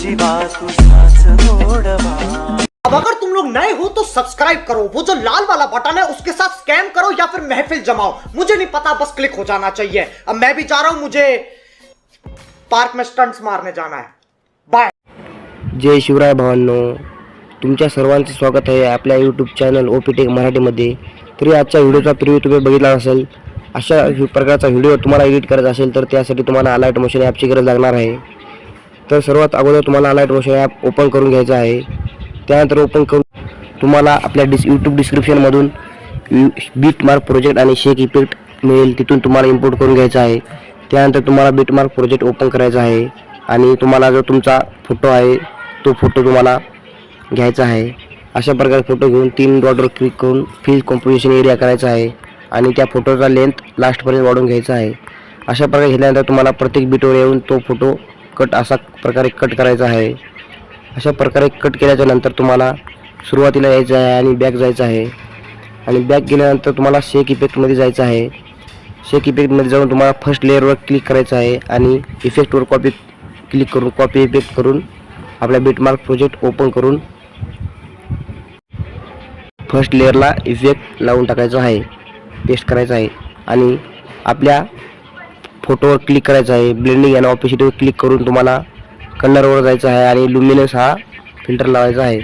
अब अगर तुम लोग नए हो तो सब्सक्राइब करो, वो जो लाल वाला बटन है उसके साथ स्कैम करो या फिर महफिल जमाओ, मुझे नहीं पता, बस क्लिक हो जाना चाहिए। अब मैं भी जा रहा हूं, मुझे पार्क में स्टंट्स मारने जाना है। बाय। जय शिवराय भावांनो, तुमच्या सर्वांचे स्वागत आहे आपल्या यूट्यूब चॅनल ओपी टेक मराठीमध्ये। तरी आजच्या व्हिडिओचा प्रिव्ह्यू तुम्ही बघितला असेल। अशा प्रकारचा व्हिडिओ तुम्हाला एडिट करायचा असेल तर त्यासाठी तुम्हाला अलाइट मोशन ॲपची गरज लागणार आहे। तर सर्वात अगोदर तुम्हाला अलाइट मोशन ॲप ओपन करून घ्यायचं आहे। त्यानंतर ओपन करून तुम्हाला आपल्या यूट्यूब डिस्क्रिप्शनमधून बीटमार्क प्रोजेक्ट आणि शेक इफेक्ट मिळेल, तिथून तुम्हाला इम्पोर्ट करून घ्यायचा आहे। त्यानंतर तुम्हाला बीटमार्क प्रोजेक्ट ओपन करायचा आहे आणि तुम्हाला जो तुमचा फोटो आहे तो फोटो तुम्हाला घ्यायचा आहे। अशा प्रकारे फोटो घेऊन 3 डॉटवर क्लिक करून फिल कॉम्पोजिशन एरिया करायचा आहे आणि त्या फोटोचा लेंथ लास्टपर्यंत वाढवून घ्यायचा आहे। अशा प्रकारे घेतल्यानंतर तुम्हाला प्रत्येक बीटवर येऊन तो फोटो कट अशा प्रकारे कट करायचा आहे। अशा प्रकारे कट केल्याच्या नंतर तुम्हाला सुरुवातीला यायचं आहे आणि बॅक जायचं आहे आणि बॅक गेल्यानंतर तुम्हाला शेक इफेक्टमध्ये जायचं आहे। शेक इफेक्टमध्ये जाऊन तुम्हाला फर्स्ट लेअरवर क्लिक करायचं आहे आणि इफेक्टवर कॉपी इफेक्ट करून आपल्या बीटमार्क प्रोजेक्ट ओपन करून फर्स्ट लेअरला इफेक्ट लावून टाकायचा आहे, पेस्ट करायचा आहे आणि आपल्या फोटोवर क्लिक करायचं आहे। ब्लेंडिंग आणि ऑपेसिटीवर क्लिक करून तुम्हाला कलरवर जायचं आहे आणि लुमिनस हा फिल्टर लावायचा आहे।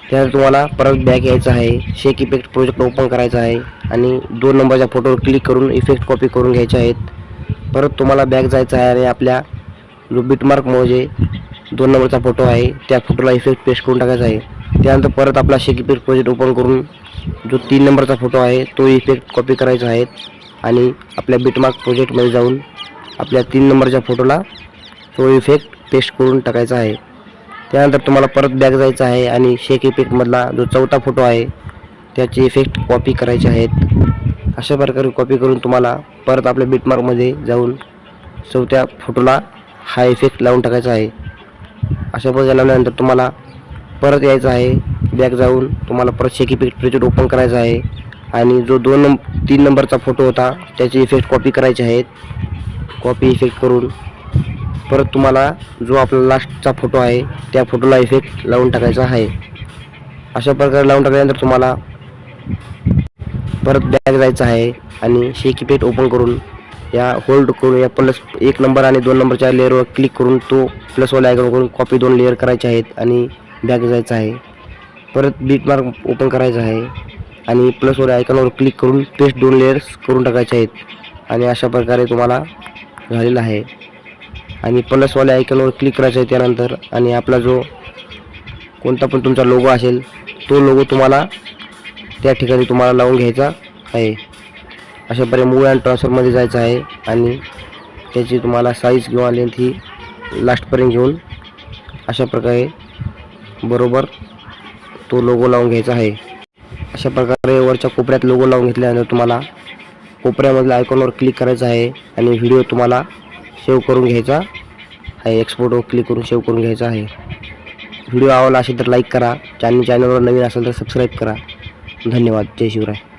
त्यानंतर तुम्हाला परत बॅक यायचं आहे, शेक इफेक्ट प्रोजेक्ट ओपन करायचा आहे आणि 2 नंबरच्या फोटोवर क्लिक करून इफेक्ट कॉपी करून घ्यायचे आहेत। परत तुम्हाला बॅक जायचं आहे आणि आपल्या जो बीटमार्क म्हणजे 2 नंबरचा फोटो आहे त्या फोटोला इफेक्ट पेस्ट करून टाकायचा आहे। त्यानंतर परत आपला शेक इफेक्ट प्रोजेक्ट ओपन करून जो 3 नंबरचा फोटो आहे तो इफेक्ट कॉपी करायचा आहे आणि आपल्या बीटमार्क प्रोजेक्टमध्ये जाऊन आपल्या 3 नंबरच्या फोटोला तो इफेक्ट पेस्ट करून टाकायचा आहे। त्यानंतर तुम्हाला परत बॅक जायचं आहे आणि शेक इफेक्टमधला जो 4था फोटो आहे त्याचे इफेक्ट कॉपी करायचे आहेत। अशा प्रकारे कॉपी करून तुम्हाला परत आपल्या बीटमार्कमध्ये जाऊन 4थ्या फोटोला हा इफेक्ट लावून टाकायचा आहे। अशा प्रकारे लावल्यानंतर तुम्हाला परत यायचं आहे, बॅक जाऊन तुम्हाला परत शेक इफेक्ट प्रोजेक्ट ओपन करायचा आहे आणि जो 3 नंबरचा फोटो होता त्याचे इफेक्ट कॉपी करायचे आहेत। कॉपी इफेक्ट करून परत तुम्हाला जो आपला लास्टचा फोटो आहे त्या फोटोला इफेक्ट लावून टाकायचा आहे। अशा प्रकारे लावून टाकल्यानंतर तुम्हाला परत बॅक जायचं आहे आणि शेक इफेक्ट ओपन करून या होल्ड करून या +1 नंबर आणि 2 नंबरच्या लेअरवर क्लिक करून तो प्लसवाला आयकॉन करून कॉपी 2 लेअर करायचे आहेत आणि बॅक जायचं आहे। परत बीटमार्क ओपन करायचा आहे आणि प्लसवाल्या आयकॉनवर क्लिक करून पेस्ट 2 लेअर्स करून टाकायचे आहेत आणि अशा प्रकारे तुम्हाला झालेलं आहे। आणि प्लसवाल्या आयकॉनवर क्लिक करायचं आहे त्यानंतर आणि आपला जो कोणता पण तुमचा लोगो असेल तो लोगो तुम्हाला त्या ठिकाणी तुम्हाला लावून घ्यायचा आहे। अशा प्रकारे मूव अँड ट्रान्सफरमध्ये जायचं आहे आणि त्याची तुम्हाला साईज किंवा लेंथ ही लास्टपर्यंत घेऊन अशा प्रकारे बरोबर तो लोगो लावून घ्यायचा आहे। अशा प्रकारे वरच्या कोपऱ्यात लोगो लावून घेतल्यानंतर तुम्हाला कोपऱ्यामधल्या आयकॉनवर क्लिक करायचं आहे आणि व्हिडिओ तुम्हाला सेव्ह करून घ्यायचा आहे। एक्सपोर्टवर क्लिक करून सेव्ह करून घ्यायचा आहे। व्हिडिओ आवडला असेल तर लाईक करा, चॅनलवर नवीन असेल तर सबस्क्राईब करा। धन्यवाद। जय शिवराय।